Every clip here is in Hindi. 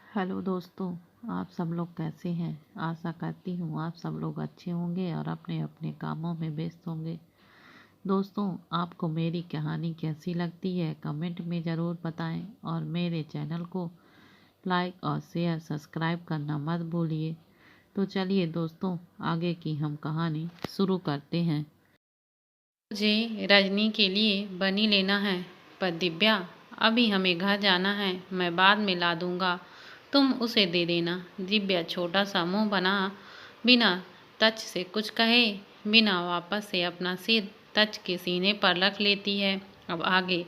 हेलो दोस्तों, आप सब लोग कैसे हैं। आशा करती हूँ आप सब लोग अच्छे होंगे और अपने अपने कामों में व्यस्त होंगे। दोस्तों, आपको मेरी कहानी कैसी लगती है कमेंट में ज़रूर बताएं और मेरे चैनल को लाइक और शेयर सब्सक्राइब करना मत भूलिए। तो चलिए दोस्तों, आगे की हम कहानी शुरू करते हैं। मुझे रजनी के लिए बनी लेना है, पर दिव्या अभी हमें घर जाना है, मैं बाद में ला दूंगा, तुम उसे दे देना। दिव्या छोटा सा मुंह बना बिना तच से कुछ कहे बिना वापस से अपना सिर तच के सीने पर रख लेती है। अब आगे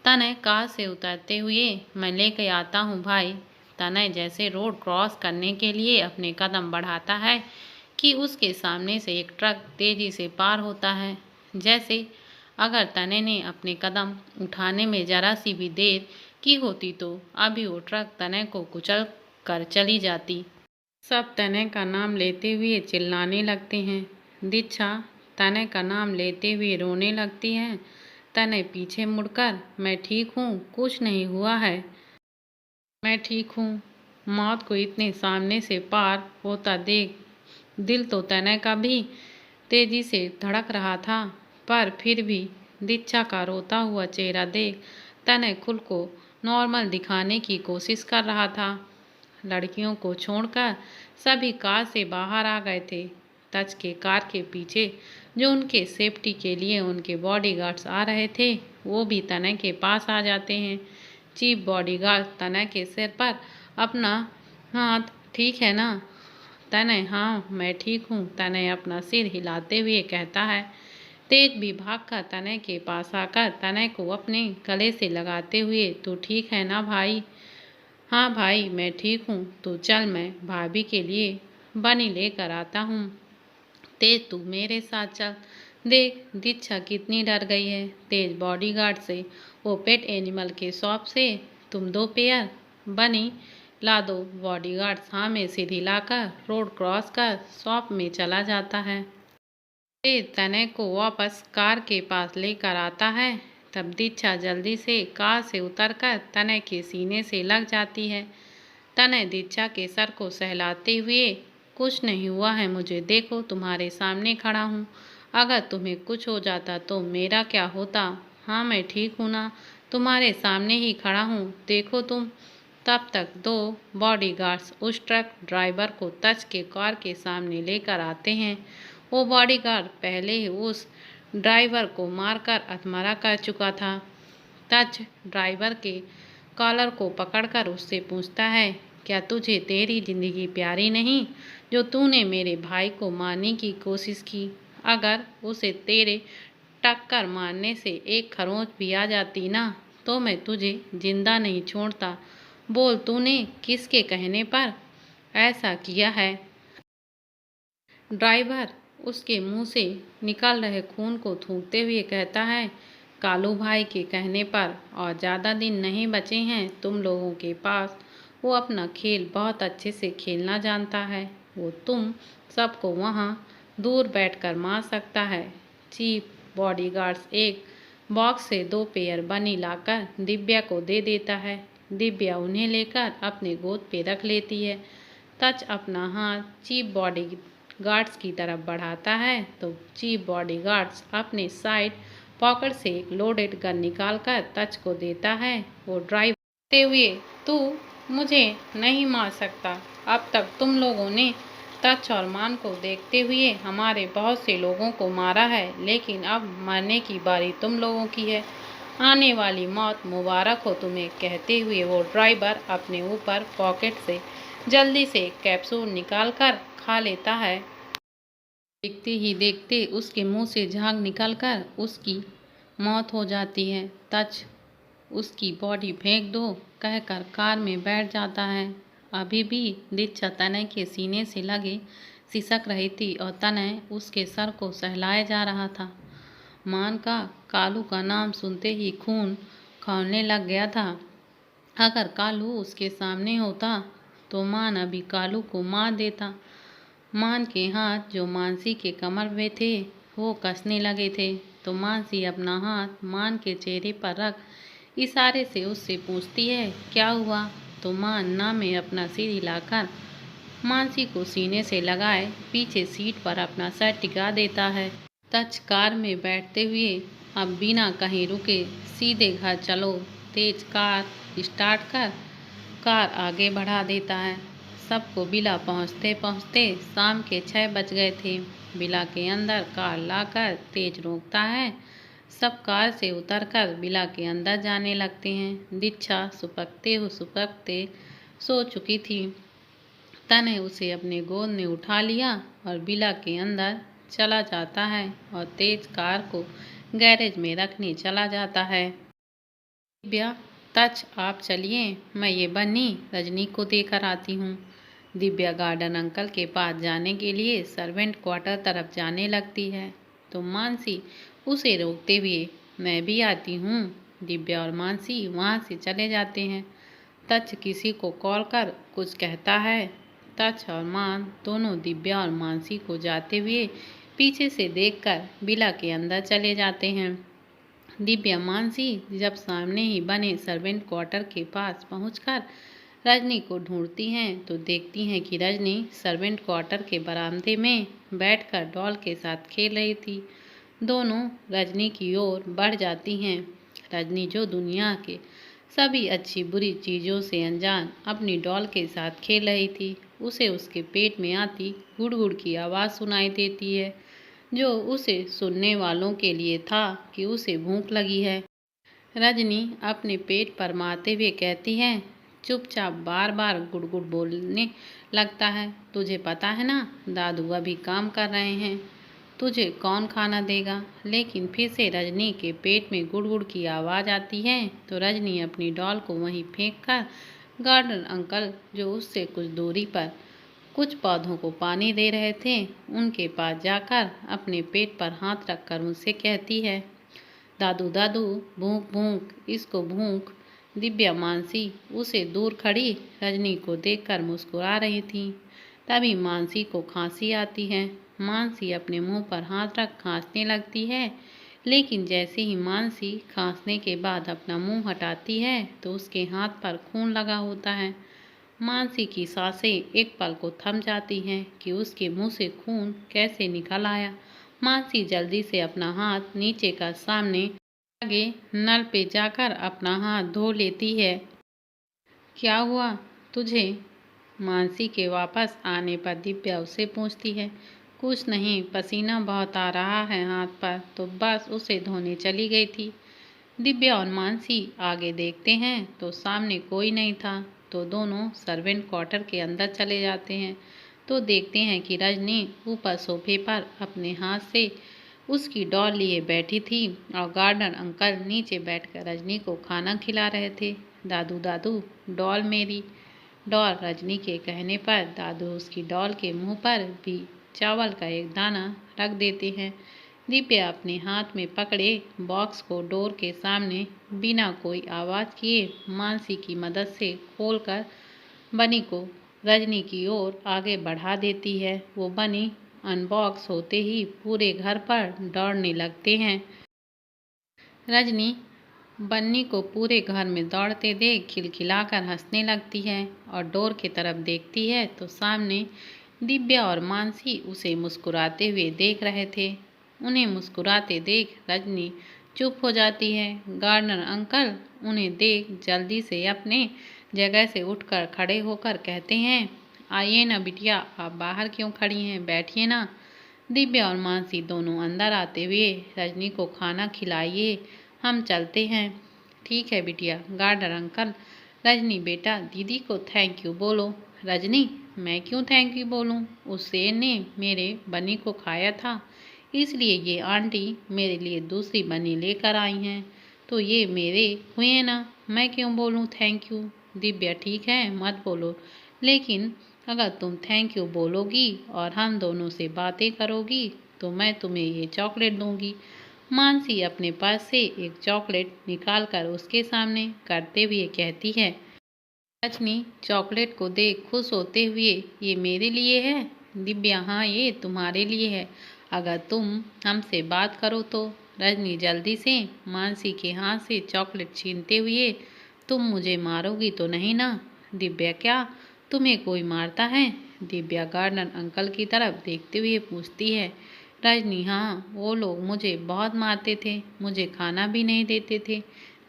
तनय कार से उतरते हुए, मैं लेके आता हूँ भाई। तनय जैसे रोड क्रॉस करने के लिए अपने कदम बढ़ाता है कि उसके सामने से एक ट्रक तेजी से पार होता है। जैसे अगर तने ने अपने कदम उठाने में जरा सी भी देर की होती तो अभी वो ट्रक तने को कुचल कर चली जाती। सब तने का नाम लेते हुए चिल्लाने लगते हैं। दीक्षा तने का नाम लेते हुए रोने लगती है। तने पीछे मुड़कर, मैं ठीक हूँ, कुछ नहीं हुआ है, मैं ठीक हूँ। मौत को इतने सामने से पार होता देख दिल तो तने का भी तेजी से धड़क रहा था, पर फिर भी दीक्षा का रोता हुआ चेहरा देख तने खुद को नॉर्मल दिखाने की कोशिश कर रहा था। लड़कियों को छोड़कर सभी कार से बाहर आ गए थे। तच के कार के पीछे जो उनके सेफ्टी के लिए उनके बॉडीगार्ड्स आ रहे थे, वो भी तने के पास आ जाते हैं। चीफ बॉडीगार्ड तने के सिर पर अपना हाथ, ठीक है ना। तनय, हाँ मैं ठीक हूँ, तनय अपना सिर हिलाते हुए कहता है। तेज भी भागकर तनय के पास आकर तनय को अपने गले से लगाते हुए, तू ठीक है ना भाई। हाँ भाई मैं ठीक हूँ, तू चल मैं भाभी के लिए बनी लेकर आता हूँ। तेज तू मेरे साथ चल, देख दीक्षा कितनी डर गई है। तेज बॉडीगार्ड से वो पेट एनिमल के शॉप से तुम 2 पेयर बनी ला दो। बॉडीगार्ड हाँ में सीधी लाकर रोड क्रॉस कर शॉप में चला जाता है। तेज तने को वापस कार के पास लेकर आता है। तब दीक्षा जल्दी से कार से उतरकर तने के सीने से लग जाती है। तनय दीक्षा के सर को सहलाते हुए, कुछ नहीं हुआ है मुझे, देखो तुम्हारे सामने खड़ा हूँ, अगर तुम्हें कुछ हो जाता तो मेरा क्या होता। हाँ मैं ठीक हूँ ना, तुम्हारे सामने ही खड़ा हूँ, देखो तुम। तब तक 2 बॉडीगार्ड्स उस ट्रक ड्राइवर को तच के कार के सामने लेकर आते हैं। वो बॉडीगार्ड पहले ही उस ड्राइवर को मारकर अधमरा कर चुका था। तच ड्राइवर के कॉलर को पकड़कर उससे पूछता है, क्या तुझे तेरी जिंदगी प्यारी नहीं, जो तूने मेरे भाई को मारने की कोशिश की। अगर उसे तेरे टक्कर मारने से एक खरोंच भी आ जाती ना, तो मैं तुझे जिंदा नहीं छोड़ता। बोल तूने किसके कहने पर ऐसा किया है। ड्राइवर उसके मुंह से निकल रहे खून को थूकते हुए कहता है, कालू भाई के कहने पर, और ज़्यादा दिन नहीं बचे हैं तुम लोगों के पास। वो अपना खेल बहुत अच्छे से खेलना जानता है, वो तुम सबको वहाँ दूर बैठकर मार सकता है। चीफ बॉडीगार्ड्स एक बॉक्स से 2 पेयर बनी लाकर दिव्या को दे देता है। दिव्या उन्हें लेकर अपने गोद पे रख लेती है। तच अपना हाथ चीफ बॉडी गार्ड्स की तरफ बढ़ाता है तो चीफ बॉडीगार्ड्स अपने साइड पॉकेट से एक लोडेड गन निकालकर तच को देता है। वो ड्राइव करते हुए, तू मुझे नहीं मार सकता, अब तक तुम लोगों ने तच और मान को देखते हुए हमारे बहुत से लोगों को मारा है, लेकिन अब मरने की बारी तुम लोगों की है। आने वाली मौत मुबारक हो तुम्हें, कहते हुए वो ड्राइवर अपने ऊपर पॉकेट से जल्दी से एक कैप्सूल निकालकर खा लेता है। देखते ही देखते उसके मुंह से झाग निकलकर उसकी मौत हो जाती है। तच उसकी बॉडी फेंक दो कहकर कार में बैठ जाता है। अभी भी दीक्षा तनय के सीने से लगे सिसक रही थी और तनय उसके सर को सहलाया जा रहा था। मान का कालू का नाम सुनते ही खून खौलने लग गया था। अगर कालू उसके सामने होता तो मान अभी कालू को मार देता। मान के हाथ जो मानसी के कमर में थे वो कसने लगे थे, तो मानसी अपना हाथ मान के चेहरे पर रख इशारे से उससे पूछती है, क्या हुआ। तो मां अन्ना में अपना सिर हिलाकर मानसी को सीने से लगाए पीछे सीट पर अपना सर टिका देता है। तच कार में बैठते हुए अब बिना कहीं रुके सीधे घर चलो तेज कार स्टार्ट कर कार आगे बढ़ा देता है। सबको बिला पहुंचते पहुंचते शाम के 6 बज गए थे। बिला के अंदर कार लाकर तेज रोकता है। सब कार से उतरकर बिला के अंदर जाने लगते हैं। दीक्षा सुपकते सो चुकी थी। तने उसे अपने गोद में उठा लिया और बिला के अंदर चला जाता है और तेज कार को गैरेज में रखने चला जाता है। दिव्या, तच आप चलिए, मैं ये बन्नी रजनी को देकर आती हूँ। दिव्या गार्डन अंकल के पास जाने के लिए सर्वेंट क्वार्टर तरफ जाने लगती है तो मानसी उसे रोकते हुए मैं भी आती हूँ। दिव्या और मानसी वहाँ से चले जाते हैं। तच किसी को कॉल कर कुछ कहता है। तच और मान दोनों दिव्या और मानसी को जाते हुए पीछे से देखकर बिला के अंदर चले जाते हैं। दिव्या मानसी जब सामने ही बने सर्वेंट क्वार्टर के पास पहुंचकर रजनी को ढूंढती हैं तो देखती हैं कि रजनी सर्वेंट क्वार्टर के बरामदे में बैठकर डॉल के साथ खेल रही थी। दोनों रजनी की ओर बढ़ जाती हैं। रजनी जो दुनिया के सभी अच्छी बुरी चीज़ों से अनजान अपनी डॉल के साथ खेल रही थी, उसे उसके पेट में आती गुड़गुड़ की आवाज़ सुनाई देती है जो उसे सुनने वालों के लिए था कि उसे भूख लगी है। रजनी अपने पेट पर मारते हुए कहती है, चुपचाप बार बार गुड़गुड़ बोलने लगता है। तुझे पता है ना, दादू अभी काम कर रहे हैं, तुझे कौन खाना देगा। लेकिन फिर से रजनी के पेट में गुड़गुड़ की आवाज़ आती है तो रजनी अपनी डॉल को वहीं फेंक कर गार्डन अंकल जो उससे कुछ दूरी पर कुछ पौधों को पानी दे रहे थे उनके पास जाकर अपने पेट पर हाथ रखकर उनसे कहती है, दादू दादू भूख भूख इसको भूख। दिव्या मानसी उसे दूर खड़ी रजनी को देखकर मुस्कुरा रही थी। तभी मानसी को खांसी आती है। मानसी अपने मुंह पर हाथ रख खांसने लगती है, लेकिन जैसे ही मानसी खांसने के बाद अपना मुंह हटाती है तो उसके हाथ पर खून लगा होता है। मानसी की सांसें एक पल को थम जाती हैं कि उसके मुंह से खून कैसे निकल आया। मानसी जल्दी से अपना हाथ नीचे कर सामने लगे नल पे जाकर अपना हाथ धो लेती है। क्या हुआ तुझे? मानसी के वापस आने पर दिव्या उससे पूछती है। कुछ नहीं, पसीना बहुत आ रहा है हाथ पर, तो बस उसे धोने चली गई थी। दिव्या और मानसी आगे देखते हैं तो सामने कोई नहीं था तो दोनों सर्वेंट क्वार्टर के अंदर चले जाते हैं तो देखते हैं कि रजनी ऊपर सोफे पर अपने हाथ से उसकी डॉल लिए बैठी थी और गार्डन अंकल नीचे बैठकर रजनी को खाना खिला रहे थे। दादू दादू डॉल मेरी डॉल। रजनी के कहने पर दादू उसकी डॉल के मुंह पर भी चावल का एक दाना रख देते हैं। दिव्या अपने हाथ में पकड़े बॉक्स को डोर के सामने बिना कोई आवाज़ किए मानसी की मदद से खोलकर बनी को रजनी की ओर आगे बढ़ा देती है। वो बनी अनबॉक्स होते ही पूरे घर पर दौड़ने लगते हैं। रजनी बन्नी को पूरे घर में दौड़ते देख खिलखिलाकर हंसने लगती है और डोर की तरफ देखती है तो सामने दिव्या और मानसी उसे मुस्कुराते हुए देख रहे थे। उन्हें मुस्कुराते देख रजनी चुप हो जाती है। गार्डनर अंकल उन्हें देख जल्दी से अपने जगह से उठकर खड़े होकर कहते हैं, आइए ना बिटिया, आप बाहर क्यों खड़ी हैं, बैठिए ना। दिव्या और मानसी दोनों अंदर आते हुए रजनी को खाना खिलाइए, हम चलते हैं। ठीक है बिटिया। गार्डनर अंकल, रजनी बेटा दीदी को थैंक यू बोलो। रजनी, मैं क्यों थैंक यू बोलूं? उस शेर ने मेरे बनी को खाया था, इसलिए ये आंटी मेरे लिए दूसरी बनी लेकर आई हैं, तो ये मेरे हुए ना, मैं क्यों बोलूं थैंक यू। दिव्या ठीक है मत बोलो, लेकिन अगर तुम थैंक यू बोलोगी और हम दोनों से बातें करोगी तो मैं तुम्हें ये चॉकलेट दूंगी। मानसी अपने पास से एक चॉकलेट निकालकर उसके सामने करते हुए कहती है। रजनी चॉकलेट को देख खुश होते हुए, ये मेरे लिए है? दिव्या हाँ, ये तुम्हारे लिए है, अगर तुम हमसे बात करो तो। रजनी जल्दी से मानसी के हाथ से चॉकलेट छीनते हुए, तुम मुझे मारोगी तो नहीं ना? दिव्या, क्या तुम्हें कोई मारता है? दिव्या गार्डन अंकल की तरफ देखते हुए पूछती है। रजनी, हाँ, वो लोग मुझे बहुत मारते थे, मुझे खाना भी नहीं देते थे।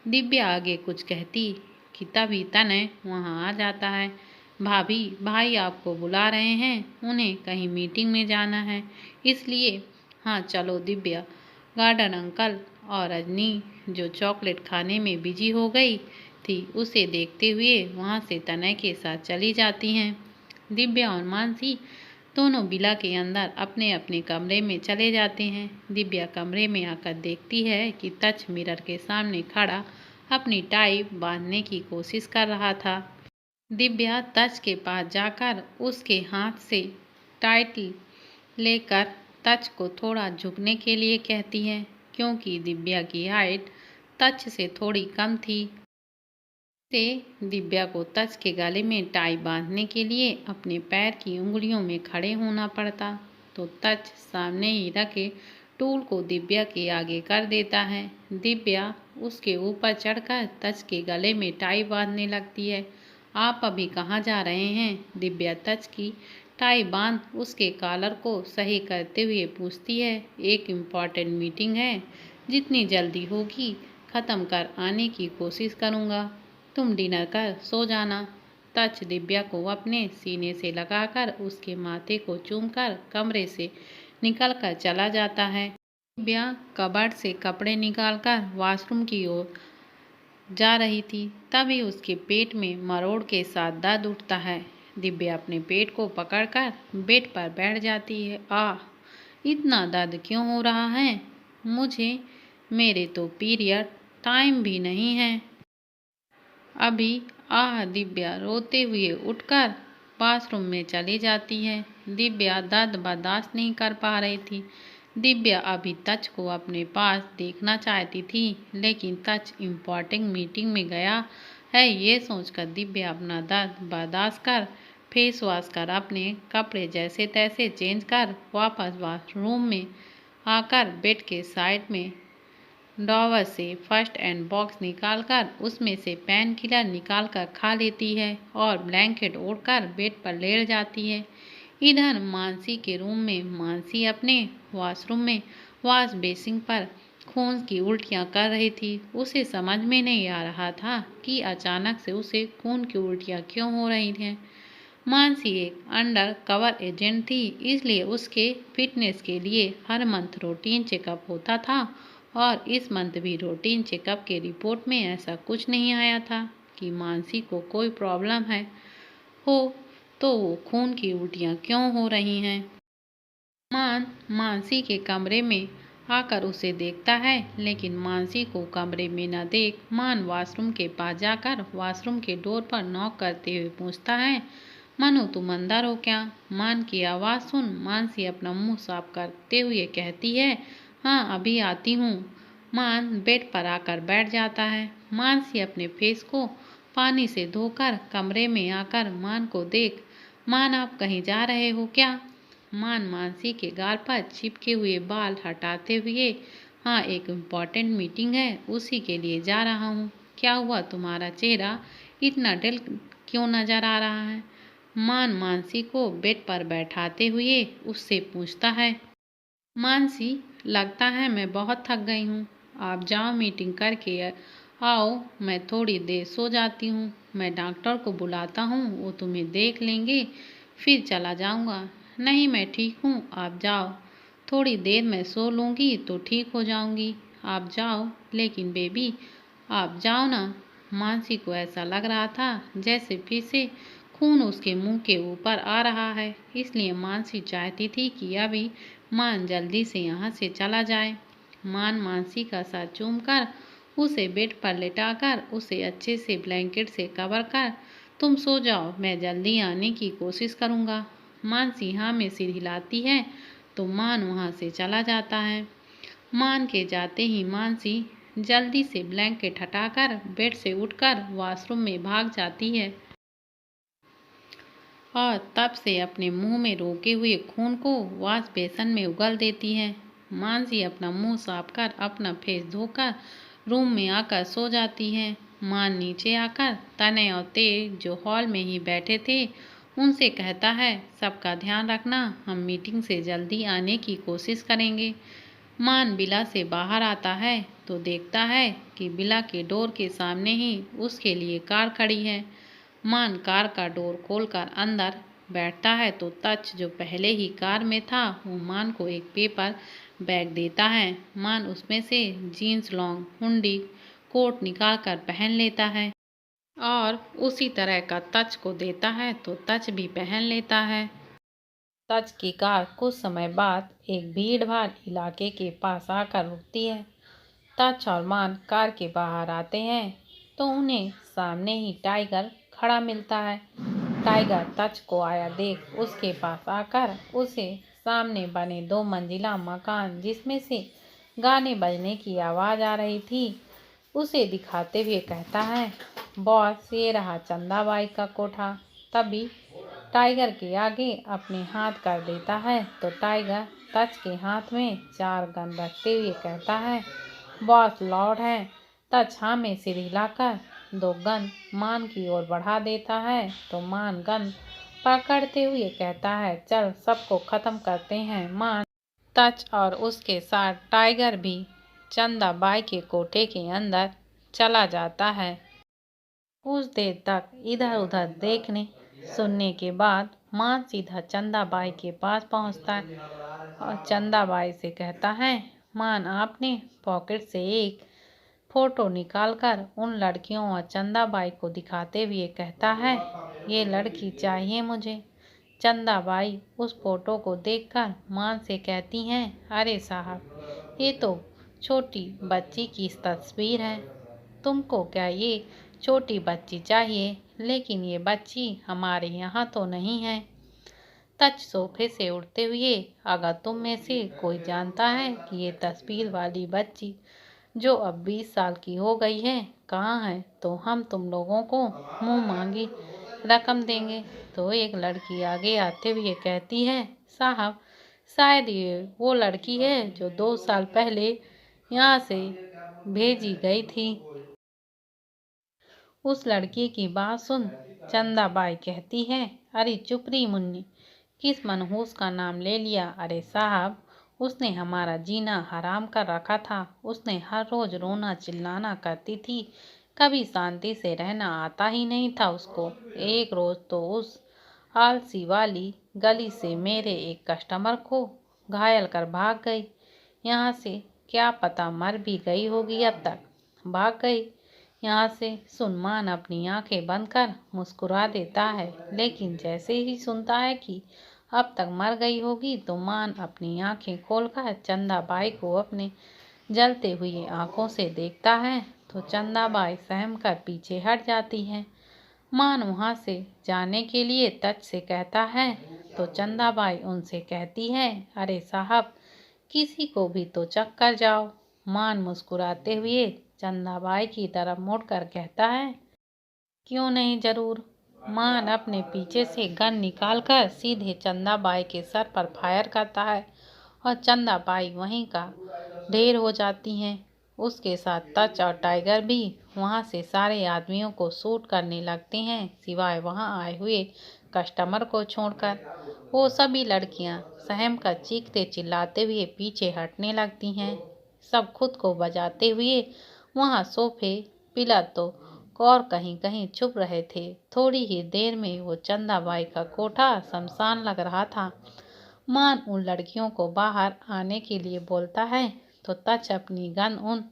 दिव्या आगे कुछ कहती कि तभी तनय वहाँ आ जाता है। भाभी, भाई आपको बुला रहे हैं, उन्हें कहीं मीटिंग में जाना है, इसलिए। हाँ चलो दिव्या। गार्डन अंकल और रजनी, जो चॉकलेट खाने में बिजी हो गई थी, उसे देखते हुए वहाँ से तनय के साथ चली जाती हैं। दिव्या और मानसी दोनों विला के अंदर अपने अपने कमरे में चले जाते हैं। दिव्या कमरे में आकर देखती है कि तच मिरर के सामने खड़ा अपनी टाई बांधने की कोशिश कर रहा था। दिव्या तच के पास जाकर उसके हाथ से टाइट लेकर तच को थोड़ा झुकने के लिए कहती है, क्योंकि दिव्या की हाइट तच से थोड़ी कम थी। से दिव्या को तच के गले में टाई बांधने के लिए अपने पैर की उंगलियों में खड़े होना पड़ता, तो तच सामने ही रखे टूल को दिव्या के आगे कर देता है। दिव्या उसके ऊपर चढ़कर तच के गले में टाई बांधने लगती है। आप अभी कहाँ जा रहे हैं? दिव्या तच की टाई बांध उसके कॉलर को सही करते हुए पूछती है। एक इम्पॉर्टेंट मीटिंग है, जितनी जल्दी होगी ख़त्म कर आने की कोशिश करूँगा। तुम डिनर कर सो जाना। तच दिव्या को अपने सीने से लगाकर उसके माथे को चूमकर कमरे से निकलकर चला जाता है। दिव्या कबर्ड से कपड़े निकालकर वॉशरूम की ओर जा रही थी, तभी उसके पेट में मरोड़ के साथ दर्द उठता है। दिव्या अपने पेट को पकड़कर बेड पर बैठ जाती है। आह, इतना दर्द क्यों हो रहा है मुझे? मेरे तो पीरियड टाइम भी नहीं है अभी। आह, दिव्या रोते हुए उठकर बाथरूम में चली जाती है। दिव्या दर्द बर्दाश्त नहीं कर पा रही थी। दिव्या अभी तच को अपने पास देखना चाहती थी, लेकिन तच इम्पॉर्टेंट मीटिंग में गया है, ये सोचकर दिव्या अपना दर्द बर्दाश्त कर फेस वॉश कर अपने कपड़े जैसे तैसे चेंज कर वापस बाथरूम में आकर बेड के साइड में ड्रॉवर से फर्स्ट एड बॉक्स निकालकर उसमें से पेन किलर निकालकर खा लेती है और ब्लैंकेट ओढ़कर बेड पर लेट जाती है। इधर मानसी के रूम में मानसी अपने वॉशरूम में वॉश बेसिन पर खून की उल्टियाँ कर रही थी। उसे समझ में नहीं आ रहा था कि अचानक से उसे खून की उल्टियाँ क्यों हो रही हैं। मानसी एक अंडर कवर एजेंट थी, इसलिए उसके फिटनेस के लिए हर मंथ रूटीन चेकअप होता था, और इस मंथ भी रूटीन चेकअप के रिपोर्ट में ऐसा कुछ नहीं आया था कि मानसी को कोई प्रॉब्लम है हो, तो वो खून की उल्टियाँ क्यों हो रही हैं। मानसी के कमरे में आकर उसे देखता है, लेकिन मानसी को कमरे में न देख मान वॉशरूम के पास जाकर वॉशरूम के डोर पर नॉक करते हुए पूछता है, मनु तुम अंदर हो क्या? मान की आवाज़ सुन मानसी अपना मुंह साफ करते हुए कहती है, हाँ अभी आती हूँ। मान बेड पर आकर बैठ जाता है। मानसी अपने फेस को पानी से धोकर कमरे में आकर मान को देख, मान आप कहीं जा रहे हो क्या? मान मानसी के गाल पर चिपके हुए बाल हटाते हुए, हाँ एक इम्पॉर्टेंट मीटिंग है, उसी के लिए जा रहा हूँ। क्या हुआ, तुम्हारा चेहरा इतना डल क्यों नजर आ रहा है? मान मानसी को बेड पर बैठाते हुए उससे पूछता है। मानसी, लगता है मैं बहुत थक गई हूँ, आप जाओ मीटिंग करके आओ, मैं थोड़ी देर सो जाती हूँ। मैं डॉक्टर को बुलाता हूँ, वो तुम्हें देख लेंगे, फिर चला जाऊँगा। नहीं मैं ठीक हूँ, आप जाओ, थोड़ी देर मैं सो लूँगी तो ठीक हो जाऊँगी, आप जाओ। लेकिन बेबी, आप जाओ ना। मानसी को ऐसा लग रहा था जैसे फिर से खून उसके मुंह के ऊपर आ रहा है, इसलिए मानसी चाहती थी कि अभी मान जल्दी से यहाँ से चला जाए। मान मानसी का सर चूमकर उसे बेड पर लेटाकर उसे अच्छे से ब्लैंकेट से कवर कर, तुम सो जाओ, मैं जल्दी आने की कोशिश करूँगा। मानसी हाँ में सिर हिलाती है तो मान वहाँ से चला जाता है। मान के जाते ही मानसी जल्दी से ब्लैंकेट हटाकर बेड से उठकर वॉशरूम में भाग जाती है और तब से अपने मुंह में रोके हुए खून को वॉश बेसन में उगल देती है। मानसी अपना मुंह साफ कर अपना फेस धोकर रूम में आकर सो जाती है। मान नीचे आकर तनय और तेज जो हॉल में ही बैठे थे उनसे कहता है, सबका ध्यान रखना, हम मीटिंग से जल्दी आने की कोशिश करेंगे। मान बिला से बाहर आता है तो देखता है कि बिला के डोर के सामने ही उसके लिए कार खड़ी है। मान कार का डोर खोलकर अंदर बैठता है तो तच जो पहले ही कार में था वो मान को एक पेपर बैग देता है। मान उसमें से जीन्स लॉन्ग हुंडी कोट निकाल कर पहन लेता है और उसी तरह का तच को देता है तो तच भी पहन लेता है। तच की कार कुछ समय बाद एक भीड़ भाड़ इलाके के पास आकर रुकती है। तच और मान कार के बाहर आते हैं तो उन्हें सामने ही टाइगर खड़ा मिलता है। टाइगर तच को आया देख उसके पास आकर उसे सामने बने 2 मंजिला मकान जिसमें से गाने बजने की आवाज़ आ रही थी उसे दिखाते हुए कहता है, बॉस ये रहा चंदाबाई का कोठा। तभी टाइगर के आगे अपने हाथ कर देता है तो टाइगर तच के हाथ में 4 गन रखते हुए कहता है, बॉस लॉर्ड है। तच हाँ में सिर हिलाकर 2 गन मान की ओर बढ़ा देता है तो मान गन पकड़ते हुए कहता है, चल सबको खत्म करते हैं। मान तच और उसके साथ टाइगर भी चंदाबाई के कोठे के अंदर चला जाता है। कुछ देर तक इधर उधर देखने सुनने के बाद मान सीधा चंदाबाई के पास पहुंचता है और चंदाबाई से कहता है, मान आपने पॉकेट से एक फोटो निकालकर उन लड़कियों और चंदाबाई को दिखाते हुए कहता है, ये लड़की चाहिए मुझे। चंदाबाई उस फोटो को देखकर मान से कहती हैं, अरे साहब ये तो छोटी बच्ची की तस्वीर है, तुमको क्या ये छोटी बच्ची चाहिए? लेकिन ये बच्ची हमारे यहाँ तो नहीं है। तच सोफे से उठते हुए, अगर तुम में से कोई जानता है कि ये तस्वीर वाली बच्ची जो अब 20 साल की हो गई है कहाँ है तो हम तुम लोगों को मुंह मांगी रकम देंगे। तो एक लड़की आगे आते हुए कहती है, साहब शायद ये वो लड़की है जो 2 साल पहले यहाँ से भेजी गई थी। उस लड़की की बात सुन चंदाबाई कहती है, अरे चुप रही मुन्नी, किस मनहूस का नाम ले लिया? अरे साहब उसने हमारा जीना हराम कर रखा था। उसने हर रोज रोना चिल्लाना करती थी, कभी शांति से रहना आता ही नहीं था उसको। एक रोज तो उस आलसी वाली गली से मेरे एक कस्टमर को घायल कर भाग गई। यहाँ से क्या पता मर भी गई होगी, अब तक भाग गई यहाँ से। सुनमान अपनी आंखें बंद कर मुस्कुरा देता है, लेकिन जैसे ही सुनता है कि अब तक मर गई होगी तो मान अपनी आंखें खोलकर चंदाबाई को अपने जलते हुए आंखों से देखता है तो चंदाबाई सहम कर पीछे हट जाती है। मान वहां से जाने के लिए तच से कहता है तो चंदाबाई उनसे कहती है, अरे साहब किसी को भी तो चक्कर जाओ। मान मुस्कुराते हुए चंदाबाई की तरफ मुड़कर कहता है, क्यों नहीं, जरूर। मान अपने पीछे से गन निकालकर सीधे चंदाबाई के सर पर फायर करता है और चंदाबाई वहीं का ढेर हो जाती हैं। उसके साथ तच और टाइगर भी वहां से सारे आदमियों को शूट करने लगते हैं सिवाय वहां आए हुए कस्टमर को छोड़कर। वो सभी लड़कियां सहम कर चीखते चिल्लाते हुए पीछे हटने लगती हैं। सब खुद को बजाते हुए वहां सोफे पिला तो और कहीं कहीं छुप रहे थे। थोड़ी ही देर में वो चंदाबाई का कोठा शमशान लग रहा था। मान उन लड़कियों को बाहर आने के लिए बोलता है तो तच अपनी गन उन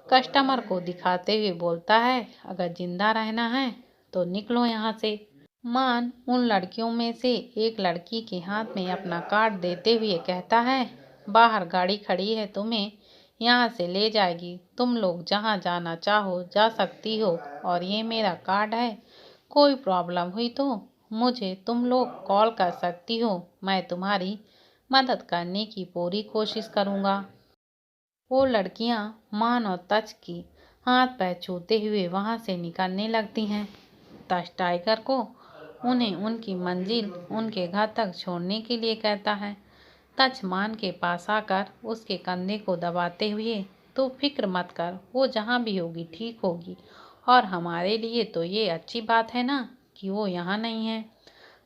कस्टमर को दिखाते हुए बोलता है, अगर जिंदा रहना है तो निकलो यहाँ से। मान उन लड़कियों में से एक लड़की के हाथ में अपना कार्ड देते हुए कहता है, बाहर गाड़ी खड़ी है, तुम्हें यहाँ से ले जाएगी, तुम लोग जहाँ जाना चाहो जा सकती हो, और ये मेरा कार्ड है, कोई प्रॉब्लम हुई तो मुझे तुम लोग कॉल कर सकती हो, मैं तुम्हारी मदद करने की पूरी कोशिश करूँगा। वो लड़कियां मान और तच की हाथ पैर छूते हुए वहां से निकलने लगती हैं। तच टाइगर को उन्हें उनकी मंजिल उनके घर तक छोड़ने के लिए कहता है। तच मान के पास आकर उसके कंधे को दबाते हुए, तू फिक्र मत कर, वो जहाँ भी होगी ठीक होगी, और हमारे लिए तो ये अच्छी बात है ना कि वो यहाँ नहीं है।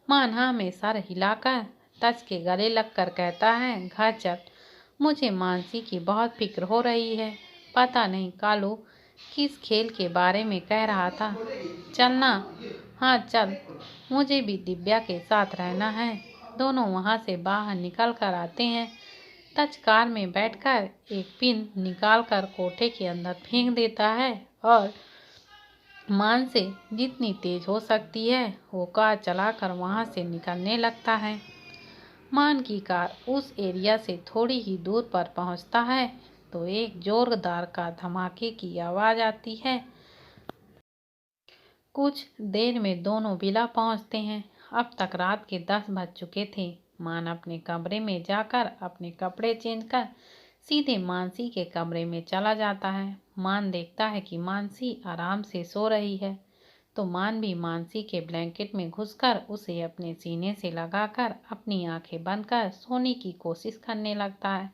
मानहा में सर हिलाकर तच के गले लगकर कहता है, घर चल, मुझे मानसी की बहुत फिक्र हो रही है। पता नहीं कालू किस खेल के बारे में कह रहा था। चलना? हाँ चल, मुझे भी दिव्या के साथ रहना है। दोनों वहाँ से बाहर निकल कर आते हैं। तच कार में बैठकर एक पिन निकालकर कोठे के अंदर फेंक देता है और मान से जितनी तेज हो सकती है वो कार चलाकर वहाँ से निकलने लगता है। मान की कार उस एरिया से थोड़ी ही दूर पर पहुँचता है तो एक जोरदार का धमाके की आवाज़ आती है। कुछ देर में दोनों विला पहुँचते हैं। अब तक रात के 10 बज चुके थे। मान अपने कमरे में जाकर अपने कपड़े चेंज कर सीधे मानसी के कमरे में चला जाता है। मान देखता है कि मानसी आराम से सो रही है तो मान भी मानसी के ब्लैंकेट में घुसकर उसे अपने सीने से लगाकर अपनी आंखें बंद कर सोने की कोशिश करने लगता है।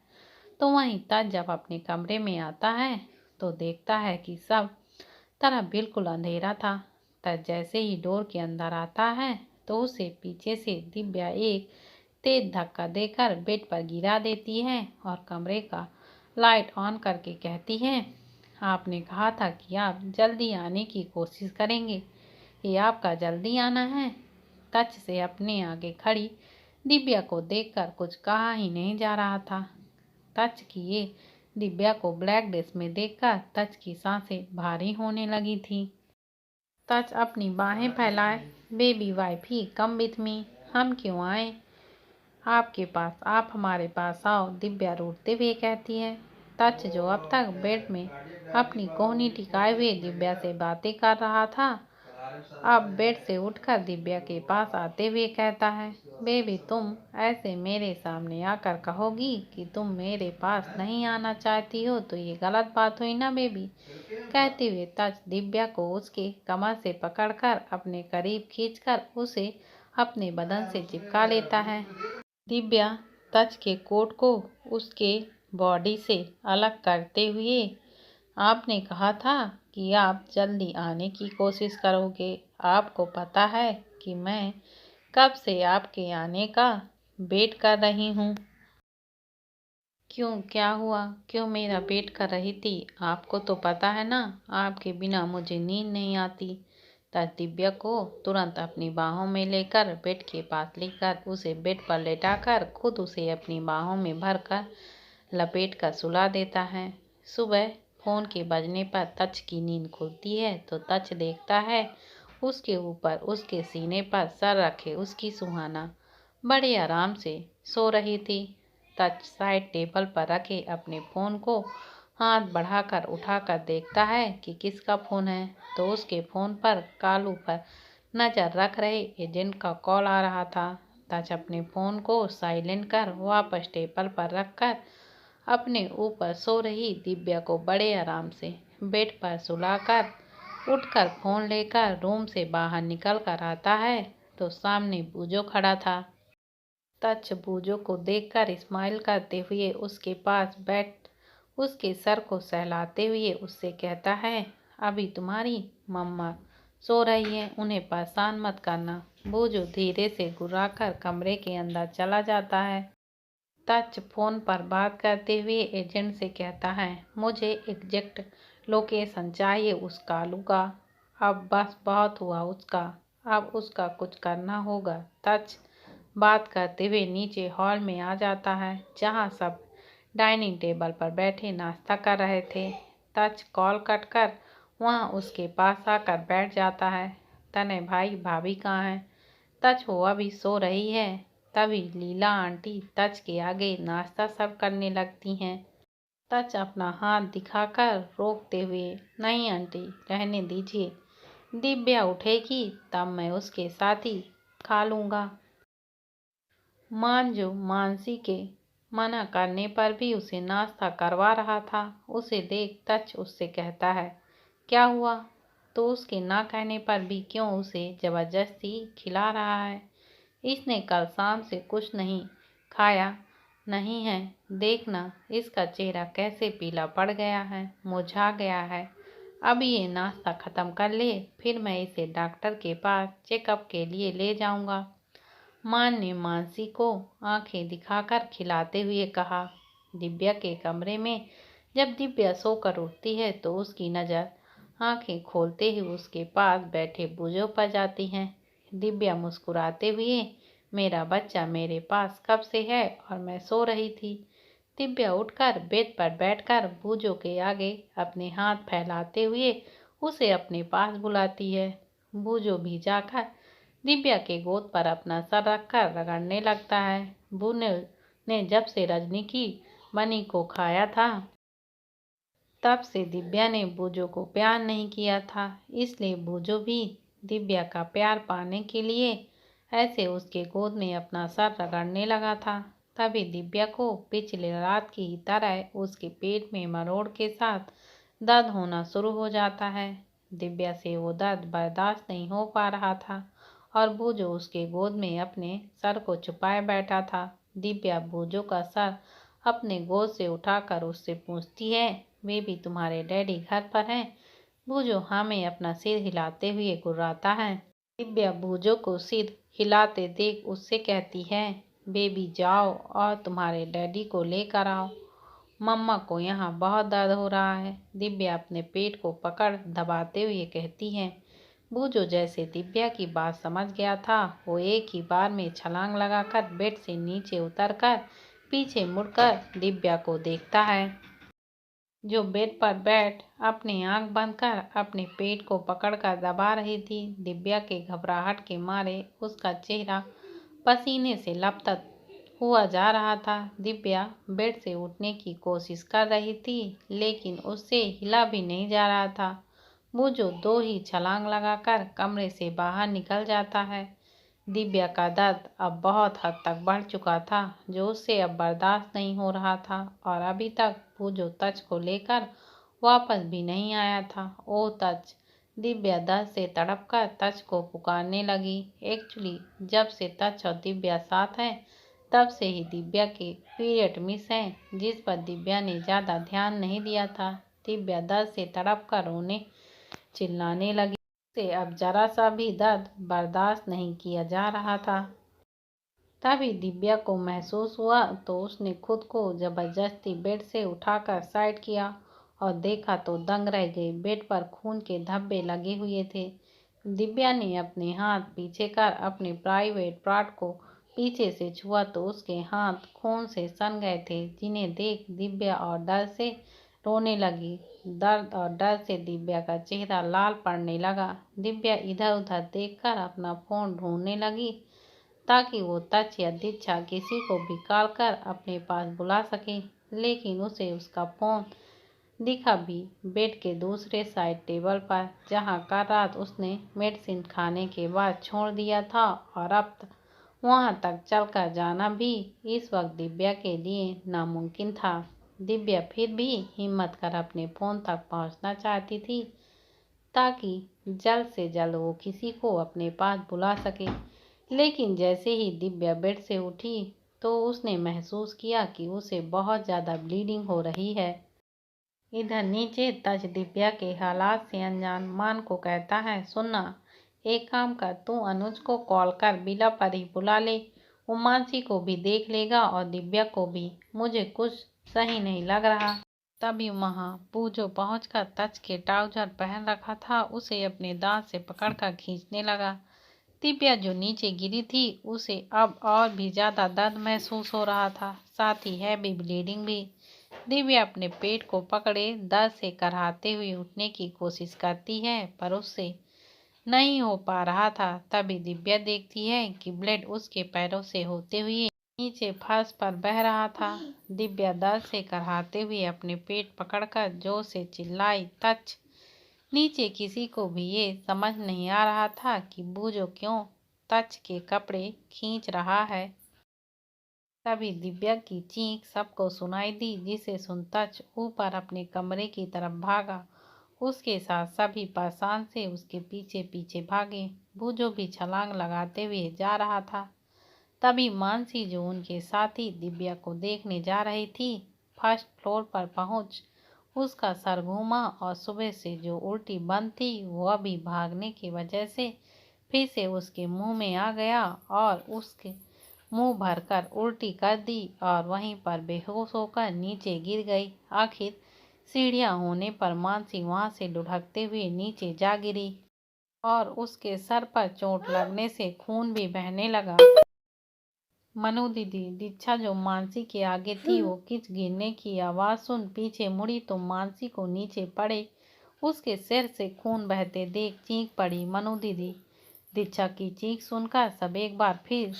तो वहीं तज जब अपने कमरे में आता है तो देखता है कि सब तरफ बिल्कुल अंधेरा था। तज जैसे ही डोर के अंदर आता है तो उसे पीछे से दिव्या एक तेज धक्का देकर बेड पर गिरा देती है और कमरे का लाइट ऑन करके कहती है, आपने कहा था कि आप जल्दी आने की कोशिश करेंगे, ये आपका जल्दी आना है। तच से अपने आगे खड़ी दिव्या को देखकर कुछ कहा ही नहीं जा रहा था। तच की ये दिव्या को ब्लैक ड्रेस में देखकर तच की सांसें भारी होने लगी थी। तच अपनी बाहें फैलाए, baby wife he come with me, हम क्यों आए आपके पास, आप हमारे पास आओ, दिव्या रूठते हुए कहती है। तच जो अब तक बेड में अपनी कोहनी टिकाए हुए दिव्या से बातें कर रहा था अब बेड से उठकर दिव्या के पास आते हुए कहता है, बेबी तुम ऐसे मेरे सामने आकर कहोगी कि तुम मेरे पास नहीं आना चाहती हो तो ये गलत बात हुई ना बेबी। कहते हुए तच दिव्या को उसके कमर से पकड़कर अपने करीब खींचकर उसे अपने बदन से चिपका लेता है। दिव्या तच के कोट को उसके बॉडी से अलग करते हुए, आपने कहा था कि आप जल्दी आने की कोशिश करोगे। आपको पता है कि मैं कब से आपके आने का वेट कर रही हूँ। क्यों, क्या हुआ, क्यों मेरा वेट कर रही थी? आपको तो पता है ना, आपके बिना मुझे नींद नहीं आती। तज दिव्या को तुरंत अपनी बाहों में लेकर बेड के पास लेकर उसे बेड पर लेटाकर खुद उसे अपनी बाहों में भरकर लपेट कर सुला देता है। सुबह फोन के बजने पर तच की नींद खुलती है तो तच देखता है उसके ऊपर उसके सीने पर सर रखे उसकी सुहाना बड़े आराम से सो रही थी। तच साइड टेबल पर रखे अपने फोन को हाथ बढ़ाकर उठाकर देखता है कि किसका फोन है तो उसके फोन पर कालू पर नजर रख रहे एजेंट का कॉल आ रहा था। तच अपने फोन को साइलेंट कर वापस टेबल पर रखकर अपने ऊपर सो रही दिव्या को बड़े आराम से बेड पर सुलाकर उठकर फोन लेकर रूम से बाहर निकल कर आता है तो सामने बूजो खड़ा था। तच बूजो को देखकर स्माइल करते हुए उसके पास बैठ उसके सर को सहलाते हुए उससे कहता है, अभी तुम्हारी मम्मा सो रही है, उन्हें परेशान मत करना। बूजो धीरे से घुराकर कमरे के अंदर चला जाता है। तच फोन पर बात करते हुए एजेंट से कहता है, मुझे एग्जैक्ट लोकेशन चाहिए उस कालू का। अब बस बहुत हुआ उसका, अब उसका कुछ करना होगा। तच बात करते हुए नीचे हॉल में आ जाता है जहां सब डाइनिंग टेबल पर बैठे नाश्ता कर रहे थे। तच कॉल कट कर वहां उसके पास आकर बैठ जाता है। तने भाई भाभी कहाँ हैं? तच वो अभी सो रही है। तभी लीला आंटी तच के आगे नाश्ता सर्व करने लगती हैं। तच अपना हाथ दिखाकर रोकते हुए, नहीं आंटी, रहने दीजिए, दिव्या उठेगी तब मैं उसके साथ ही खा लूँगा। मान जो मानसी के मना करने पर भी उसे नाश्ता करवा रहा था उसे देख तच उससे कहता है, क्या हुआ? तो उसके ना कहने पर भी क्यों उसे जबरदस्ती खिला रहा है? इसने कल शाम से कुछ नहीं खाया नहीं है, देखना इसका चेहरा कैसे पीला पड़ गया है, मुरझा गया है। अब ये नाश्ता ख़त्म कर ले, फिर मैं इसे डॉक्टर के पास चेकअप के लिए ले जाऊंगा। मान ने मानसी को आंखें दिखाकर खिलाते हुए कहा। दिव्या के कमरे में जब दिव्या सोकर उठती है तो उसकी नज़र आंखें खोलते ही उसके पास बैठे बूझों पर जाती हैं। दिव्या मुस्कुराते हुए, मेरा बच्चा मेरे पास कब से है और मैं सो रही थी। दिव्या उठकर बेड पर बैठकर बूझों के आगे अपने हाथ फैलाते हुए उसे अपने पास बुलाती है। बूझो भी जाकर दिव्या के गोद पर अपना सर रखकर रगड़ने लगता है। बूने ने जब से रजनी की मनी को खाया था तब से दिव्या ने बूजो को प्यार नहीं किया था, इसलिए बूजो भी दिव्या का प्यार पाने के लिए ऐसे उसके गोद में अपना सर रगड़ने लगा था। तभी दिव्या को पिछले रात की तरह उसके पेट में मरोड़ के साथ दर्द होना शुरू हो जाता है। दिव्या से वो दर्द बर्दाश्त नहीं हो पा रहा था और बूजो उसके गोद में अपने सर को छुपाए बैठा था। दिव्या बूजो का सर अपने गोद से उठाकर उससे पूछती है, वे भी तुम्हारे डैडी घर पर हैं? बूजो हाँ में अपना सिर हिलाते हुए गुर्राता है। दिव्या बूजो को सिर हिलाते देख उससे कहती है, बेबी जाओ और तुम्हारे डैडी को लेकर आओ, मम्मा को यहाँ बहुत दर्द हो रहा है। दिव्या अपने पेट को पकड़ दबाते हुए कहती है। बूजो जैसे दिव्या की बात समझ गया था, वो एक ही बार में छलांग लगाकर बेड से नीचे उतरकर पीछे मुड़कर दिव्या को देखता है, जो बेड पर बैठ अपनी आंख बंद कर अपने पेट को पकड़कर दबा रही थी। दिव्या के घबराहट के मारे उसका चेहरा पसीने से लपतत हुआ जा रहा था। दिव्या बेड से उठने की कोशिश कर रही थी, लेकिन उससे हिला भी नहीं जा रहा था। बूजो दो ही छलांग लगाकर कमरे से बाहर निकल जाता है। दिव्या का दर्द अब बहुत हद तक बढ़ चुका था, जो उससे अब बर्दाश्त नहीं हो रहा था और अभी तक बूजो तच को लेकर वापस भी नहीं आया था। ओ तच! दिव्या दर्द से तड़पकर तच को पुकारने लगी। एक्चुअली जब से तच और दिव्या साथ हैं तब से ही दिव्या के पीरियड मिस हैं, जिस पर दिव्या ने ज़्यादा ध्यान नहीं दिया था। दिव्या दर्द से तड़पकर रोने चिल्लाने लगी। से अब जरा सा भी दर्द बर्दाश्त नहीं किया जा रहा था। तभी दिव्या को महसूस हुआ तो उसने खुद को जबरदस्ती बेड से उठाकर साइड किया और देखा तो दंग रह गई। बेड पर खून के धब्बे लगे हुए थे। दिव्या ने अपने हाथ पीछे कर अपने प्राइवेट पार्ट को पीछे से छुआ तो उसके हाथ खून से सन गए थे, जिन्हें देख दिव्या और डर से रोने लगी। दर्द और डर से दिव्या का चेहरा लाल पड़ने लगा। दिव्या इधर उधर देखकर अपना फोन ढूंढने लगी ताकि वो तच या दीक्षा किसी को भी कॉल कर अपने पास बुला सके, लेकिन उसे उसका फोन दिखा भी बेड के दूसरे साइड टेबल पर, जहां कल रात उसने मेडिसिन खाने के बाद छोड़ दिया था और अब वहां तक चलकर जाना भी इस वक्त दिव्या के लिए नामुमकिन था। दिव्या फिर भी हिम्मत कर अपने फोन तक पहुंचना चाहती थी ताकि जल्द से जल्द वो किसी को अपने पास बुला सके, लेकिन जैसे ही दिव्या बेड से उठी तो उसने महसूस किया कि उसे बहुत ज़्यादा ब्लीडिंग हो रही है। इधर नीचे तज दिव्या के हालात से अनजान मान को कहता है, सुनना, एक काम कर, तू अनुज को कॉल कर बिला पर ही बुला ले, वो मानसी को भी देख लेगा और दिव्या को भी, मुझे कुछ सही नहीं लग रहा। तभी वहां पूजो पहुंचकर तच के ट्राउजर पहन रखा था उसे अपने दांत से पकड़कर खींचने लगा। दिव्या जो नीचे गिरी थी उसे अब और भी ज्यादा दर्द महसूस हो रहा था, साथ ही हैवी ब्लीडिंग भी। दिव्या अपने पेट को पकड़े दर्द से कराहते हुए उठने की कोशिश करती है, पर उससे नहीं हो पा रहा था। तभी दिव्या देखती है कि ब्लड उसके पैरों से होते हुए नीचे फर्श पर बह रहा था। दिव्या दर्द से कराहते हुए अपने पेट पकड़कर जोर से चिल्लाई, तच! नीचे किसी को भी ये समझ नहीं आ रहा था कि बूजो क्यों तच के कपड़े खींच रहा है। तभी दिव्या की चीख सबको सुनाई दी, जिसे सुन तच ऊपर अपने कमरे की तरफ भागा। उसके साथ सभी परेशान से उसके पीछे पीछे भागे। बूजो भी छलांग लगाते हुए जा रहा था। तभी मानसी, जो उनके साथी दिव्या को देखने जा रही थी, फर्स्ट फ्लोर पर पहुंच उसका सर घूमा और सुबह से जो उल्टी बंद थी वो अभी भागने की वजह से फिर से उसके मुंह में आ गया और उसके मुंह भरकर उल्टी कर दी और वहीं पर बेहोश होकर नीचे गिर गई। आखिर सीढ़ियां होने पर मानसी वहां से लुढ़कते हुए नीचे जा गिरी और उसके सर पर चोट लगने से खून भी बहने लगा। मनु दीदी दीक्षा जो मानसी के आगे थी वो किच गिरने की आवाज सुन पीछे मुड़ी तो मानसी को नीचे पड़े उसके सिर से खून बहते देख चीख पड़ी मनु दीदी। दीक्षा की चीख सुनकर सब एक बार फिर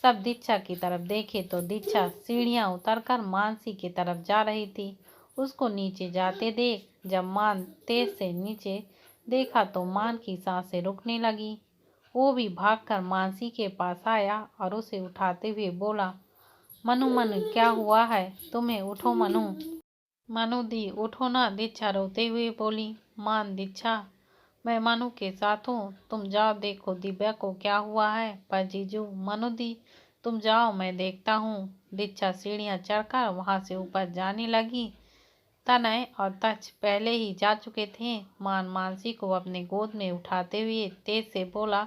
सब दीक्षा की तरफ देखे तो दीक्षा सीढ़ियां उतरकर मानसी की तरफ जा रही थी। उसको नीचे जाते देख जब मान तेज से नीचे देखा तो मान की सांसें रुकने लगी। वो भी भागकर मानसी के पास आया और उसे उठाते हुए बोला, मनु मनु क्या हुआ है तुम्हें, उठो मनु। मनु दी उठो ना, दीक्षा रोते हुए बोली। मान दीक्षा मैं मनु के साथ हूँ, तुम जाओ देखो दिव्या को क्या हुआ है। पर जीजू मनु दी तुम जाओ मैं देखता हूँ। दीक्षा सीढ़ियाँ चढ़कर वहां से ऊपर जाने लगी। तनय और तक्ष पहले ही जा चुके थे। मान मानसी को अपने गोद में उठाते हुए तेज से बोला,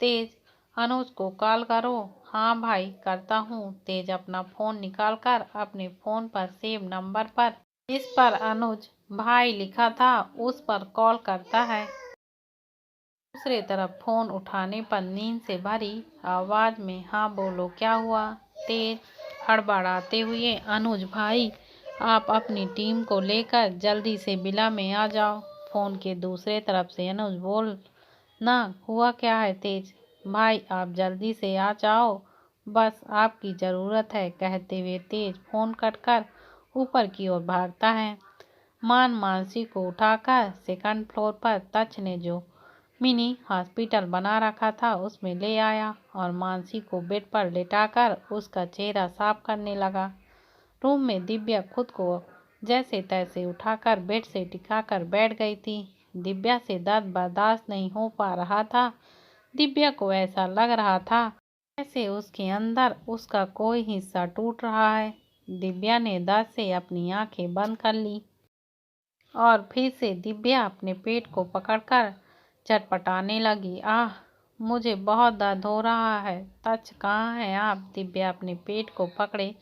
तेज अनुज को कॉल करो। हाँ भाई करता हूँ। तेज अपना फोन निकालकर अपने फोन पर सेव नंबर पर जिस पर अनुज भाई लिखा था उस पर कॉल करता है। दूसरी तरफ फोन उठाने पर नींद से भरी आवाज में हाँ बोलो क्या हुआ। तेज हड़बड़ाते हुए, अनुज भाई आप अपनी टीम को लेकर जल्दी से विला में आ जाओ। फोन के दूसरे तरफ से अनुज बोल ना हुआ क्या है तेज भाई आप जल्दी से आ जाओ, बस आपकी ज़रूरत है। कहते हुए तेज फोन कटकर ऊपर की ओर भागता है। मान मानसी को उठाकर सेकंड फ्लोर पर तच ने जो मिनी हॉस्पिटल बना रखा था उसमें ले आया और मानसी को बेड पर लेटाकर उसका चेहरा साफ करने लगा। रूम में दिव्या खुद को जैसे तैसे उठाकर बेड से टिकाकर बैठ गई थी। दिव्या से दर्द बर्दाश्त नहीं हो पा रहा था। दिव्या को ऐसा लग रहा था जैसे उसके अंदर उसका कोई हिस्सा टूट रहा है। दिव्या ने दर्द से अपनी आंखें बंद कर ली और फिर से दिव्या अपने पेट को पकड़कर चटपटाने लगी। आह मुझे बहुत दर्द हो रहा है। तच कहाँ है आप। दिव्या अपने पेट को पकड़े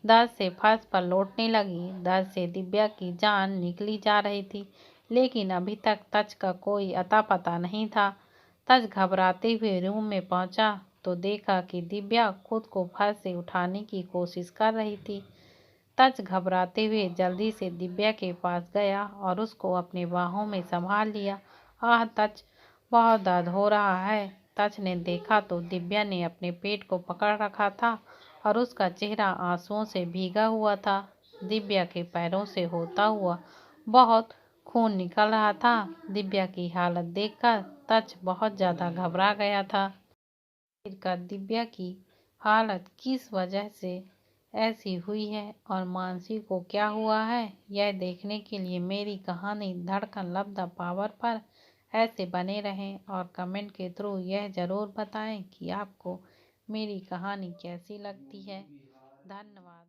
दर्द से फर्श पर लौटने लगी। दर्द से दिव्या की जान निकली जा रही थी लेकिन अभी तक तच का कोई अता पता नहीं था। तच घबराते हुए रूम में पहुंचा तो देखा कि दिव्या खुद को फर्श से उठाने की कोशिश कर रही थी। तच घबराते हुए जल्दी से दिव्या के पास गया और उसको अपनी बाहों में संभाल लिया। आह तच बहुत दर्द हो रहा है। तच ने देखा तो दिव्या ने अपने पेट को पकड़ रखा था और उसका चेहरा आंसुओं से भीगा हुआ था। दिव्या के पैरों से होता हुआ बहुत खून निकल रहा था। दिव्या की हालत देखकर तच बहुत ज़्यादा घबरा गया था। आखिरकार दिव्या की हालत किस वजह से ऐसी हुई है और मानसी को क्या हुआ है, यह देखने के लिए मेरी कहानी धड़कन लव द पावर पर ऐसे बने रहें और कमेंट के थ्रू यह ज़रूर बताएं कि आपको मेरी कहानी कैसी लगती है। धन्यवाद।